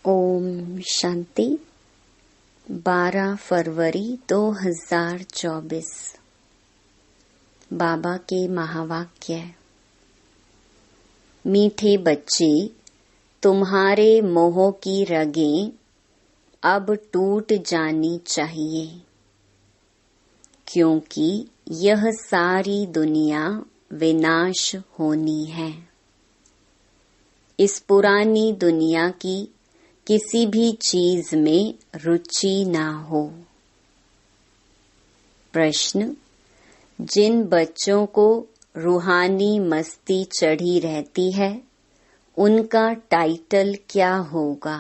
ओम शांति। 12 फरवरी 2024। बाबा के महावाक्य। मीठे बच्चे, तुम्हारे मोह की रगें अब टूट जानी चाहिए, क्योंकि यह सारी दुनिया विनाश होनी है। इस पुरानी दुनिया की किसी भी चीज में रुचि ना हो। प्रश्न: जिन बच्चों को रूहानी मस्ती चढ़ी रहती है, उनका टाइटल क्या होगा?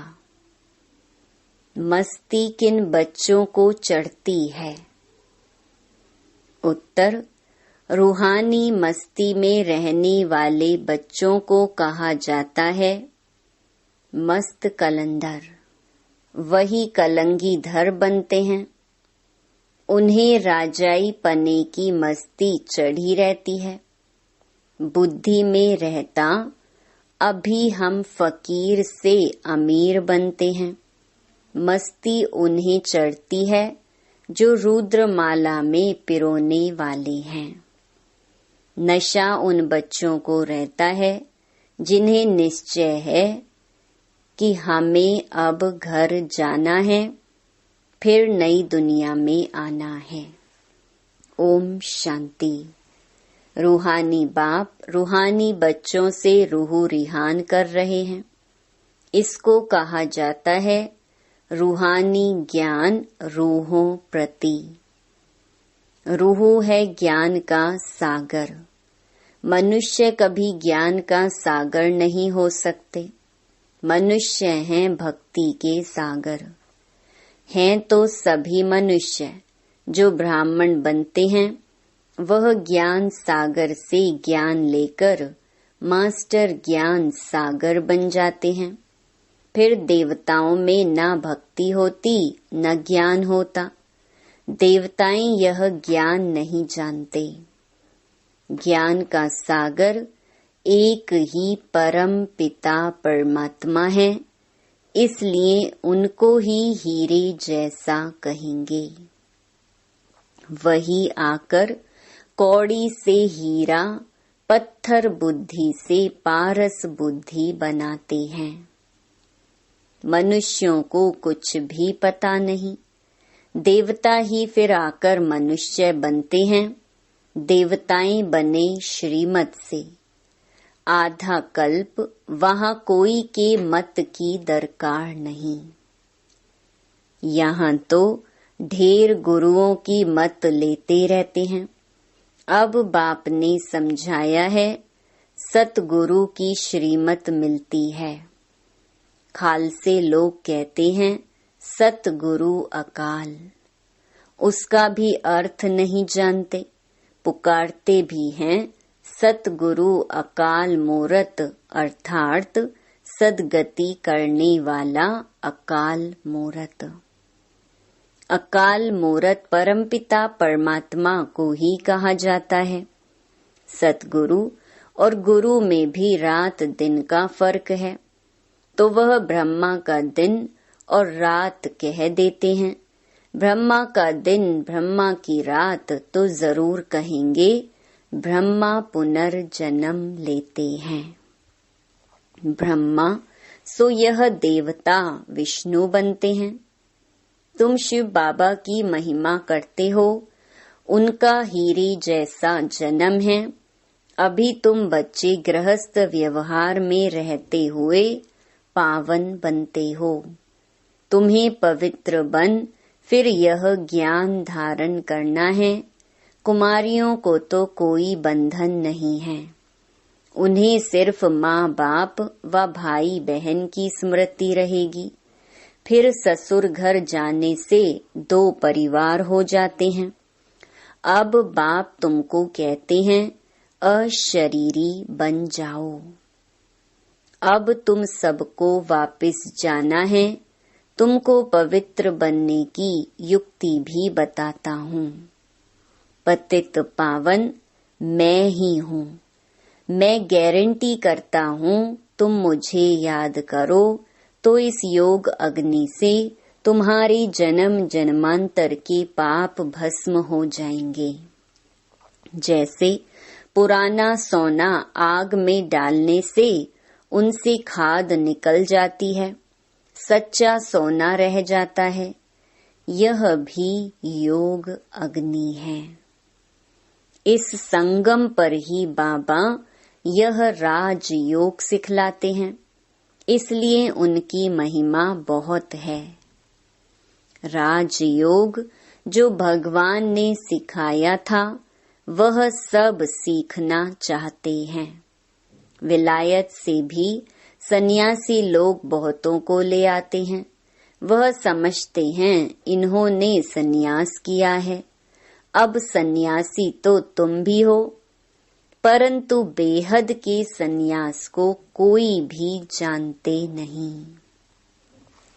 मस्ती किन बच्चों को चढ़ती है? उत्तर: रूहानी मस्ती में रहने वाले बच्चों को कहा जाता है मस्त कलंदर। वही कलंगीधर बनते हैं। उन्हें राजाई पने की मस्ती चढ़ी रहती है। बुद्धि में रहता अभी हम फकीर से अमीर बनते हैं। मस्ती उन्हें चढ़ती है जो रुद्रमाला में पिरोने वाले हैं। नशा उन बच्चों को रहता है जिन्हें निश्चय है कि हमें अब घर जाना है, फिर नई दुनिया में आना है। ओम शांति। रूहानी बाप रूहानी बच्चों से रूह रिहान कर रहे हैं। इसको कहा जाता है रूहानी ज्ञान रूहों प्रति। रूह है ज्ञान का सागर। मनुष्य कभी ज्ञान का सागर नहीं हो सकते। मनुष्य हैं भक्ति के सागर। हैं तो सभी मनुष्य जो ब्राह्मण बनते हैं, वह ज्ञान सागर से ज्ञान लेकर मास्टर ज्ञान सागर बन जाते हैं। फिर देवताओं में न भक्ति होती न ज्ञान होता। देवताएं यह ज्ञान नहीं जानते। ज्ञान का सागर एक ही परम पिता परमात्मा है, इसलिए उनको ही हीरे जैसा कहेंगे। वही आकर कौड़ी से हीरा, पत्थर बुद्धि से पारस बुद्धि बनाते हैं। मनुष्यों को कुछ भी पता नहीं। देवता ही फिर आकर मनुष्य बनते हैं। देवताएं बने श्रीमत से। आधा कल्प वहां कोई के मत की दरकार नहीं। यहाँ तो ढेर गुरुओं की मत लेते रहते हैं। अब बाप ने समझाया है, सतगुरु की श्रीमत मिलती है। खालसे लोग कहते हैं सतगुरु अकाल। उसका भी अर्थ नहीं जानते। पुकारते भी हैं सतगुरु अकाल मूरत, अर्थात सदगति करने वाला अकाल मूरत। अकाल मूरत परमपिता परमात्मा को ही कहा जाता है। सतगुरु और गुरु में भी रात दिन का फर्क है, तो वह ब्रह्मा का दिन और रात कह देते हैं। ब्रह्मा का दिन ब्रह्मा की रात तो जरूर कहेंगे ब्रह्मा पुनर्जन्म लेते हैं। ब्रह्मा सो यह देवता विष्णु बनते हैं। तुम शिव बाबा की महिमा करते हो। उनका हीरे जैसा जन्म है। अभी तुम बच्चे गृहस्थ व्यवहार में रहते हुए पावन बनते हो। तुम्हें पवित्र बन फिर यह ज्ञान धारण करना है। कुमारियों को तो कोई बंधन नहीं है। उन्हें सिर्फ माँ बाप व भाई बहन की स्मृति रहेगी। फिर ससुर घर जाने से 2 परिवार हो जाते हैं। अब बाप तुमको कहते हैं अशरीरी बन जाओ। अब तुम सबको वापस जाना है। तुमको पवित्र बनने की युक्ति भी बताता हूँ। पतित पावन मैं ही हूँ। मैं गारंटी करता हूँ तुम मुझे याद करो तो इस योग अग्नि से तुम्हारे जन्म जन्मांतर के पाप भस्म हो जाएंगे। जैसे पुराना सोना आग में डालने से उनसे खाद निकल जाती है, सच्चा सोना रह जाता है, यह भी योग अग्नि है। इस संगम पर ही बाबा यह राज योग सिखलाते हैं, इसलिए उनकी महिमा बहुत है। राज योग जो भगवान ने सिखाया था वह सब सीखना चाहते हैं। विलायत से भी सन्यासी लोग बहुतों को ले आते हैं। वह समझते हैं इन्होंने सन्यास किया है, अब सन्यासी तो तुम भी हो, परंतु बेहद के सन्यास को कोई भी जानते नहीं।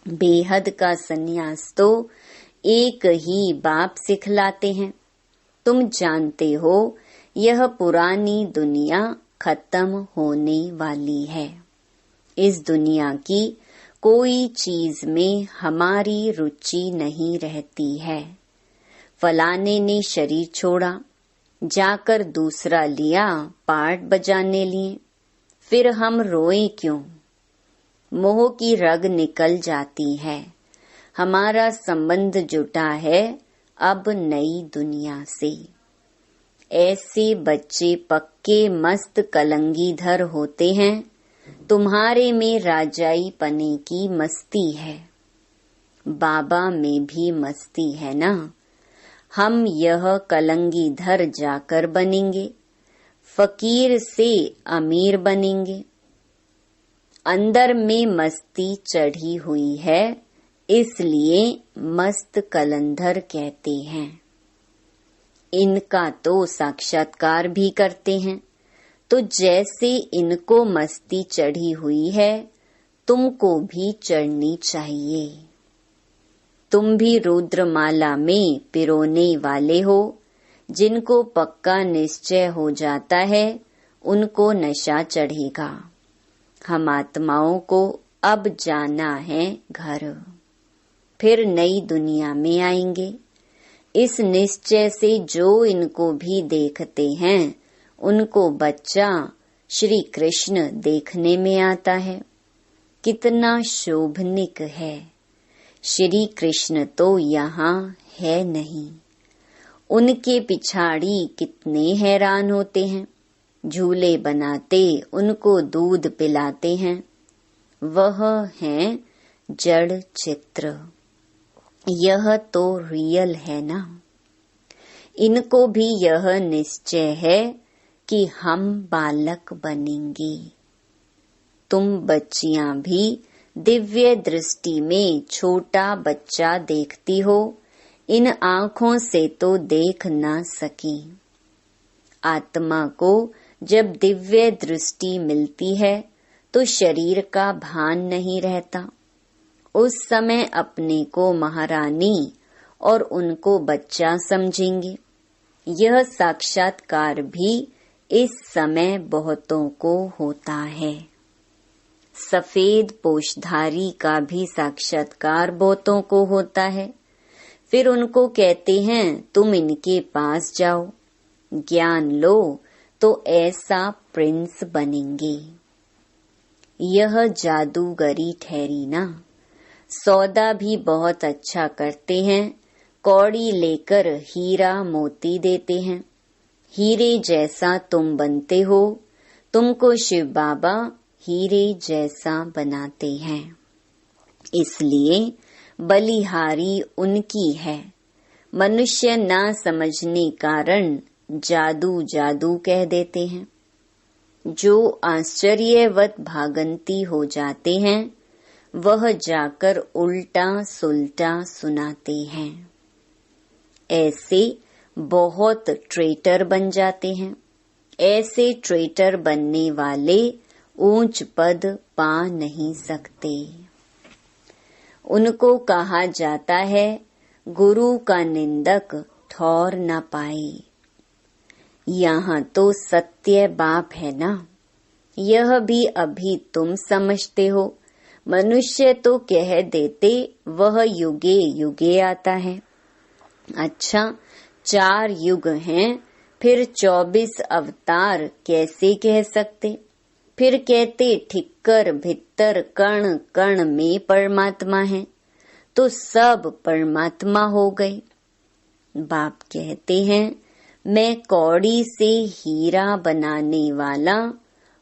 बेहद का सन्यास तो एक ही बाप सिखलाते हैं। तुम जानते हो यह पुरानी दुनिया खत्म होने वाली है। इस दुनिया की कोई चीज में हमारी रुचि नहीं रहती है। फलाने ने शरीर छोड़ा, जाकर दूसरा लिया, पार्ट बजाने लिए, फिर हम रोए क्यों? मोह की रग निकल जाती है। हमारा संबंध जुटा है अब नई दुनिया से। ऐसे बच्चे पक्के मस्त कलंगीधर होते हैं। तुम्हारे में राजाई पने की मस्ती है, बाबा में भी मस्ती है ना। हम यह कलंगीधर जाकर बनेंगे, फकीर से अमीर बनेंगे। अंदर में मस्ती चढ़ी हुई है, इसलिए मस्त कलंधर कहते हैं। इनका तो साक्षात्कार भी करते हैं, तो जैसे इनको मस्ती चढ़ी हुई है तुमको भी चढ़नी चाहिए। तुम भी रुद्रमाला में पिरोने वाले हो। जिनको पक्का निश्चय हो जाता है उनको नशा चढ़ेगा। हम आत्माओं को अब जाना है घर, फिर नई दुनिया में आएंगे। इस निश्चय से जो इनको भी देखते हैं उनको बच्चा श्री कृष्ण देखने में आता है। कितना शोभनिक है। श्री कृष्ण तो यहाँ है नहीं। उनके पिछाड़ी कितने हैरान होते हैं। झूले बनाते, उनको दूध पिलाते हैं। वह हैं जड़ चित्र। यह तो रियल है ना। इनको भी यह निश्चय है कि हम बालक बनेंगे। तुम बच्चियां भी दिव्य दृष्टि में छोटा बच्चा देखती हो, इन आँखों से तो देख ना सकी। आत्मा को जब दिव्य दृष्टि मिलती है तो शरीर का भान नहीं रहता। उस समय अपने को महारानी और उनको बच्चा समझेंगे। यह साक्षात्कार भी इस समय बहुतों को होता है। सफेद पोषधारी का भी साक्षात्कार बहुतों को होता है। फिर उनको कहते हैं तुम इनके पास जाओ, ज्ञान लो तो ऐसा प्रिंस बनेंगे। यह जादूगरी ठहरी ना। सौदा भी बहुत अच्छा करते हैं। कौड़ी लेकर हीरा मोती देते हैं। हीरे जैसा तुम बनते हो, तुमको शिव बाबा हीरे जैसा बनाते हैं। इसलिए बलिहारी उनकी है। मनुष्य ना समझने कारण जादू जादू कह देते हैं। जो आश्चर्यवत भागंती हो जाते हैं वह जाकर उल्टा सुल्टा सुनाते हैं। ऐसे बहुत ट्रेटर बन जाते हैं। ऐसे ट्रेटर बनने वाले ऊंच पद पा नहीं सकते। उनको कहा जाता है गुरु का निंदक ठौर न पाए। यहाँ तो सत्य बाप है ना। यह भी अभी तुम समझते हो। मनुष्य तो कह देते वह युगे युगे आता है। अच्छा, 4 युग हैं, फिर 24 अवतार कैसे कह सकते? फिर कहते ठिक्कर भित्तर कण कण में परमात्मा है, तो सब परमात्मा हो गए। बाप कहते हैं, मैं कौड़ी से हीरा बनाने वाला,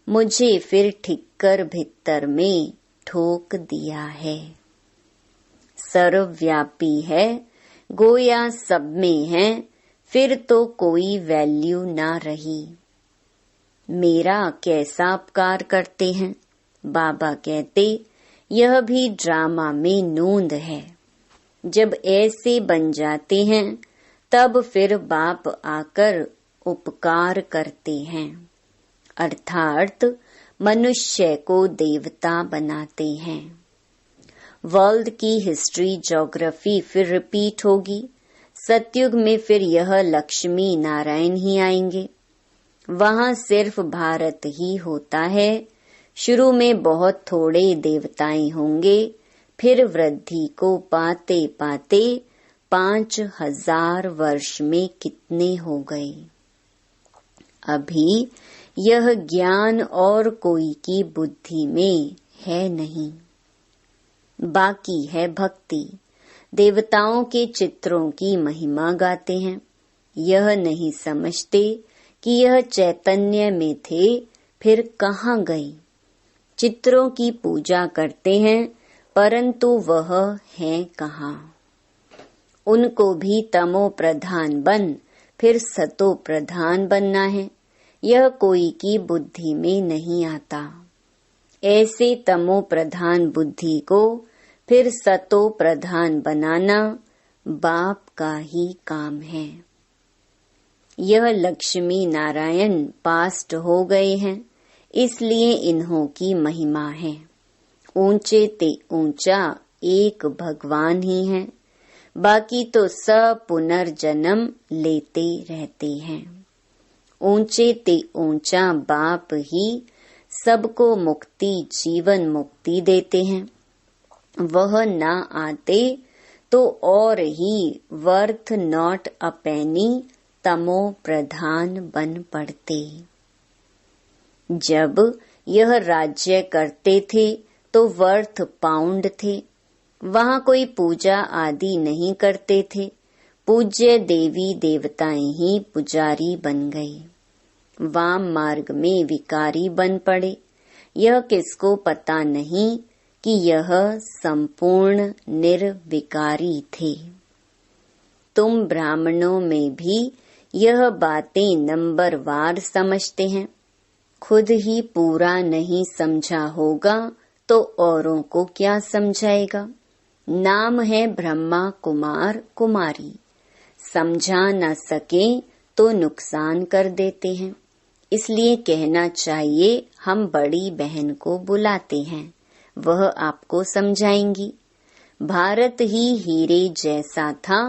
मुझे फिर ठिक्कर भित्तर में ठोक दिया है। सर्वव्यापी है, गोया सब में है, फिर तो कोई वैल्यू ना रही। मेरा कैसा अपकार करते हैं? बाबा कहते, यह भी ड्रामा में नोंद है। जब ऐसे बन जाते हैं तब फिर बाप आकर उपकार करते हैं, अर्थात मनुष्य को देवता बनाते हैं। वर्ल्ड की हिस्ट्री ज्योग्राफी फिर रिपीट होगी। सतयुग में फिर यह लक्ष्मी नारायण ही आएंगे। वहाँ सिर्फ भारत ही होता है। शुरू में बहुत थोड़े देवताएं होंगे, फिर वृद्धि को पाते पाते 5000 वर्ष में कितने हो गए। अभी यह ज्ञान और कोई की बुद्धि में है नहीं, बाकी है भक्ति। देवताओं के चित्रों की महिमा गाते हैं, यह नहीं समझते कि यह चैतन्य में थे, फिर कहाँ गई। चित्रों की पूजा करते हैं, परंतु वह है कहाँ। उनको भी तमो प्रधान बन, फिर सतो प्रधान बनना है, यह कोई की बुद्धि में नहीं आता। ऐसे तमो प्रधान बुद्धि को फिर सतो प्रधान बनाना बाप का ही काम है। यह लक्ष्मी नारायण पास्ट हो गए हैं, इसलिए इन्हों की महिमा है। ऊंचे ते ऊंचा एक भगवान ही है, बाकी तो सब पुनर्जन्म लेते रहते हैं। ऊंचे ते ऊंचा बाप ही सबको मुक्ति जीवन मुक्ति देते हैं। वह ना आते तो और ही वर्थ नॉट अ पेनी तमो प्रधान बन पड़ते। जब यह राज्य करते थे तो वर्थ पाउंड थे, वहाँ कोई पूजा आदि नहीं करते थे। पूज्य देवी देवताएं ही पुजारी बन गए। वाम मार्ग में विकारी बन पड़े। यह किसको पता नहीं कि यह संपूर्ण निर्विकारी थे। तुम ब्राह्मणों में भी यह बातें नंबरवार समझते हैं। खुद ही पूरा नहीं समझा होगा तो औरों को क्या समझाएगा। नाम है ब्रह्मा कुमार कुमारी, समझा न सके तो नुकसान कर देते हैं। इसलिए कहना चाहिए हम बड़ी बहन को बुलाते हैं, वह आपको समझाएंगी। भारत ही हीरे जैसा था,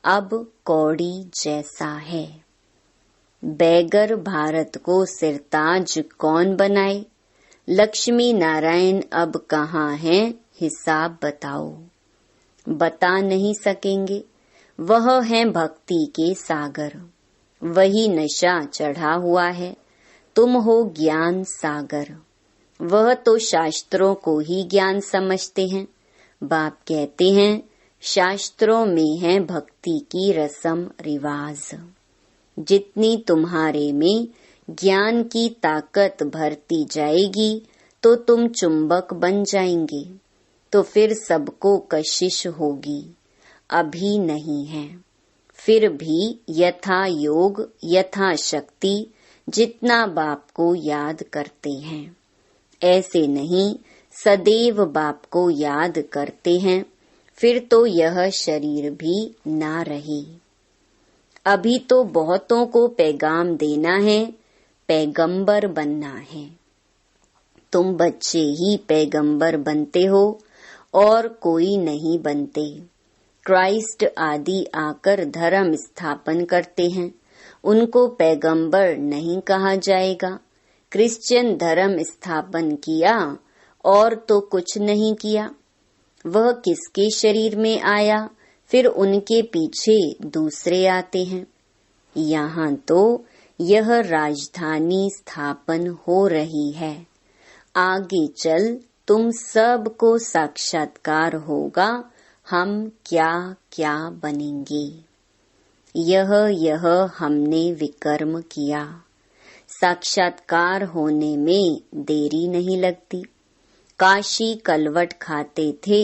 अब कौड़ी जैसा है। बैगर भारत को सिरताज कौन बनाए। लक्ष्मी नारायण अब कहाँ हैं, हिसाब बताओ। बता नहीं सकेंगे। वह है भक्ति के सागर, वही नशा चढ़ा हुआ है। तुम हो ज्ञान सागर। वह तो शास्त्रों को ही ज्ञान समझते हैं। बाप कहते हैं शास्त्रों में है भक्ति की रस्म रिवाज। जितनी तुम्हारे में ज्ञान की ताकत भरती जाएगी तो तुम चुंबक बन जाएंगे, तो फिर सबको कशिश होगी। अभी नहीं है। फिर भी यथा योग यथा शक्ति जितना बाप को याद करते हैं, ऐसे नहीं सदैव बाप को याद करते हैं, फिर तो यह शरीर भी ना रहे। अभी तो बहुतों को पैगाम देना है, पैगंबर बनना है। तुम बच्चे ही पैगंबर बनते हो और कोई नहीं बनते। क्राइस्ट आदि आकर धर्म स्थापन करते हैं, उनको पैगंबर नहीं कहा जाएगा। क्रिश्चियन धर्म स्थापन किया और तो कुछ नहीं किया। वह किसके शरीर में आया, फिर उनके पीछे दूसरे आते हैं। यहाँ तो यह राजधानी स्थापन हो रही है। आगे चल तुम सबको साक्षात्कार होगा हम क्या क्या बनेंगे। यह हमने विकर्म किया। साक्षात्कार होने में देरी नहीं लगती। काशी कलवट खाते थे,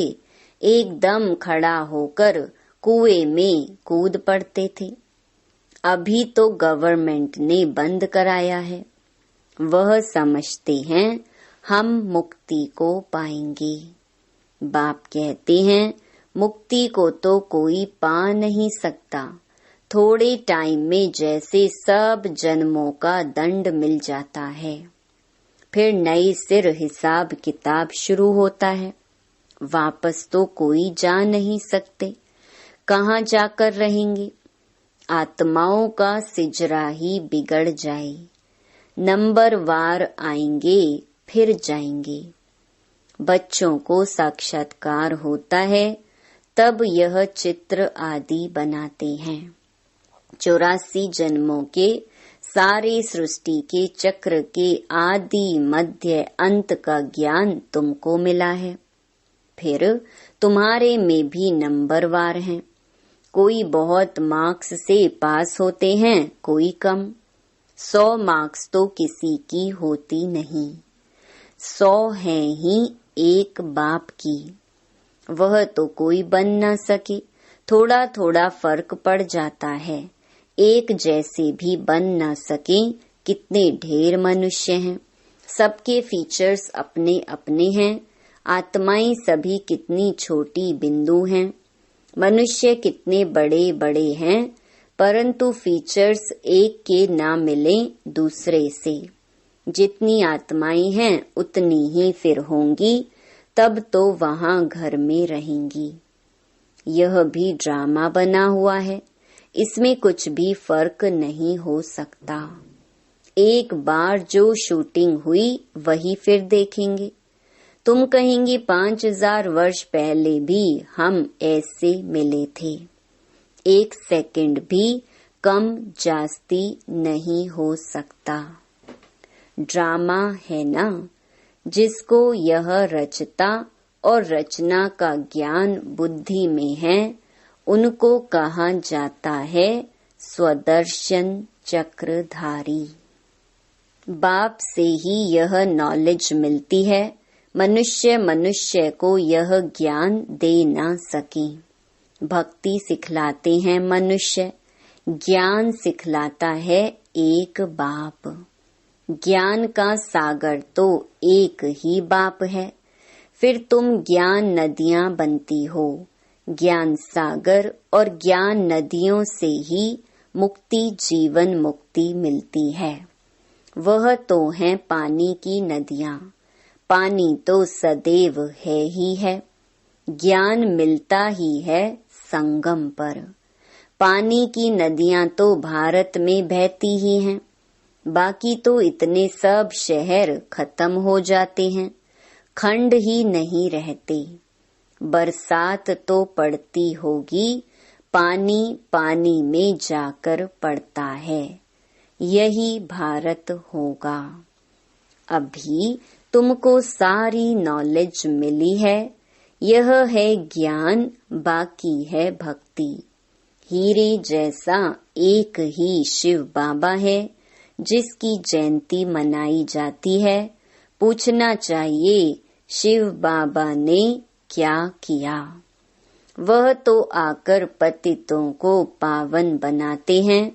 एकदम खड़ा होकर कुएं में कूद पड़ते थे। अभी तो गवर्नमेंट ने बंद कराया है। वह समझते हैं हम मुक्ति को पाएंगे। बाप कहते हैं मुक्ति को तो कोई पा नहीं सकता। थोड़े टाइम में जैसे सब जन्मों का दंड मिल जाता है, फिर नए सिर हिसाब किताब शुरू होता है। वापस तो कोई जा नहीं सकते, कहाँ जाकर रहेंगे। आत्माओं का सिजरा ही बिगड़ जाए। नंबर वार आएंगे फिर जाएंगे। बच्चों को साक्षात्कार होता है, तब यह चित्र आदि बनाते हैं। 84 जन्मों के सारे सृष्टि के चक्र के आदि मध्य अंत का ज्ञान तुमको मिला है। फिर तुम्हारे में भी नंबरवार हैं। कोई बहुत मार्क्स से पास होते हैं, कोई कम। 100 मार्क्स तो किसी की होती नहीं। 100 हैं ही एक बाप की। वह तो कोई बन न सके। थोड़ा थोड़ा फर्क पड़ जाता है। एक जैसे भी बन न सके। कितने ढेर मनुष्य हैं, सबके फीचर्स अपने अपने हैं। आत्माएं सभी कितनी छोटी बिंदु हैं। मनुष्य कितने बड़े बड़े हैं, परंतु फीचर्स एक के ना मिले दूसरे से। जितनी आत्माएं हैं उतनी ही फिर होंगी, तब तो वहां घर में रहेंगी। यह भी ड्रामा बना हुआ है, इसमें कुछ भी फर्क नहीं हो सकता। एक बार जो शूटिंग हुई वही फिर देखेंगे। तुम कहेंगे 5000 वर्ष पहले भी हम ऐसे मिले थे। 1 सेकंड भी कम जास्ती नहीं हो सकता। ड्रामा है ना। जिसको यह रचता और रचना का ज्ञान बुद्धि में है, उनको कहा जाता है स्वदर्शन चक्रधारी। बाप से ही यह नॉलेज मिलती है। मनुष्य को यह ज्ञान दे ना सके। भक्ति सिखलाते हैं मनुष्य, ज्ञान सिखलाता है एक बाप। ज्ञान का सागर तो एक ही बाप है। फिर तुम ज्ञान नदियां बनती हो। ज्ञान सागर और ज्ञान नदियों से ही मुक्ति जीवन मुक्ति मिलती है। वह तो है पानी की नदियां। पानी तो सदैव है ही है। ज्ञान मिलता ही है संगम पर। पानी की नदियां तो भारत में बहती ही हैं। बाकी तो इतने सब शहर खत्म हो जाते हैं, खंड ही नहीं रहते। बरसात तो पड़ती होगी, पानी पानी में जाकर पड़ता है। यही भारत होगा। अभी तुमको सारी नॉलेज मिली है। यह है ज्ञान, बाकी है भक्ति। हीरे जैसा एक ही शिव बाबा है, जिसकी जयंती मनाई जाती है। पूछना चाहिए शिव बाबा ने क्या किया। वह तो आकर पतितों को पावन बनाते हैं,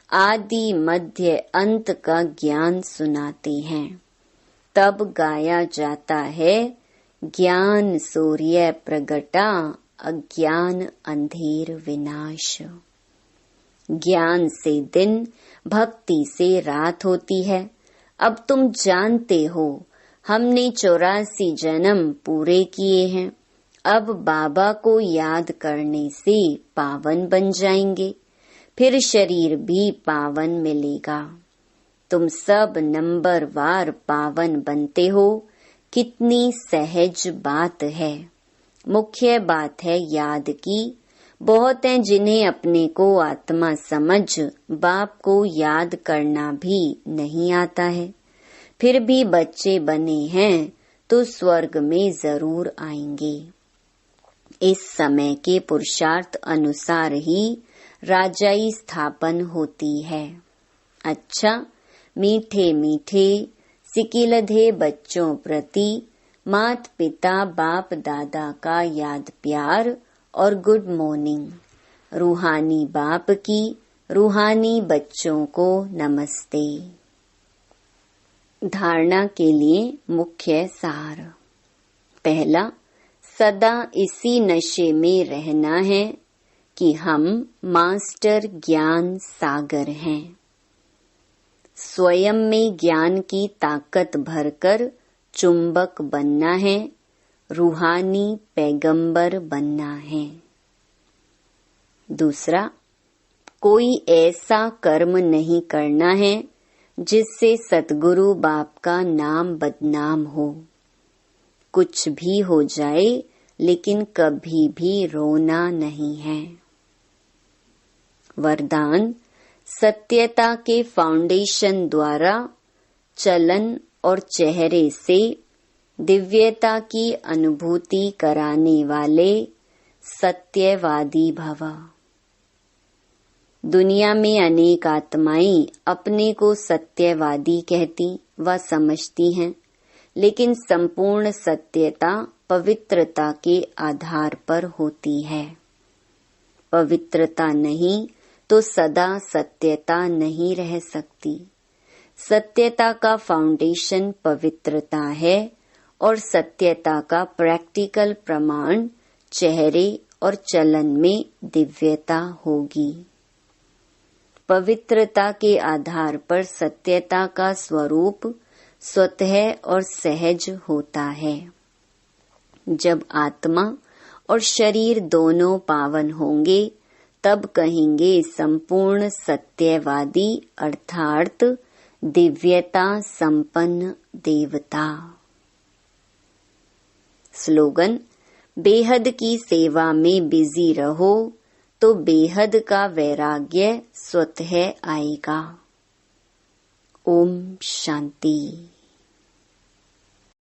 आदि मध्य अंत का ज्ञान सुनाते हैं। तब गाया जाता है ज्ञान सूर्य प्रगटा, अज्ञान अंधेर विनाश। ज्ञान से दिन, भक्ति से रात होती है। अब तुम जानते हो हमने 84 जन्म पूरे किए हैं। अब बाबा को याद करने से पावन बन जाएंगे, फिर शरीर भी पावन मिलेगा। तुम सब नंबरवार पावन बनते हो। कितनी सहज बात है। मुख्य बात है याद की। बहुत हैं जिन्हें अपने को आत्मा समझ बाप को याद करना भी नहीं आता है, फिर भी बच्चे बने हैं तो स्वर्ग में जरूर आएंगे। इस समय के पुरुषार्थ अनुसार ही राजाई स्थापन होती है। अच्छा, मीठे मीठे सिकिलधे बच्चों प्रति मात पिता बाप दादा का याद प्यार और गुड मॉर्निंग। रूहानी बाप की रूहानी बच्चों को नमस्ते। धारणा के लिए मुख्य सार। पहला, सदा इसी नशे में रहना है कि हम मास्टर ज्ञान सागर हैं। स्वयं में ज्ञान की ताकत भरकर चुंबक बनना है, रूहानी पैगंबर बनना है। दूसरा, कोई ऐसा कर्म नहीं करना है जिससे सतगुरु बाप का नाम बदनाम हो। कुछ भी हो जाए लेकिन कभी भी रोना नहीं है। वरदान, सत्यता के फाउंडेशन द्वारा चलन और चेहरे से दिव्यता की अनुभूति कराने वाले सत्यवादी भव। दुनिया में अनेक आत्माएं अपने को सत्यवादी कहती व समझती हैं, लेकिन संपूर्ण सत्यता पवित्रता के आधार पर होती है। पवित्रता नहीं तो सदा सत्यता नहीं रह सकती। सत्यता का फाउंडेशन पवित्रता है और सत्यता का प्रैक्टिकल प्रमाण चेहरे और चलन में दिव्यता होगी। पवित्रता के आधार पर सत्यता का स्वरूप स्वतः और सहज होता है। जब आत्मा और शरीर दोनों पावन होंगे तब कहेंगे संपूर्ण सत्यवादी अर्थात दिव्यता संपन्न देवता। स्लोगन, बेहद की सेवा में बिजी रहो तो बेहद का वैराग्य स्वतः आएगा। ओम शांति।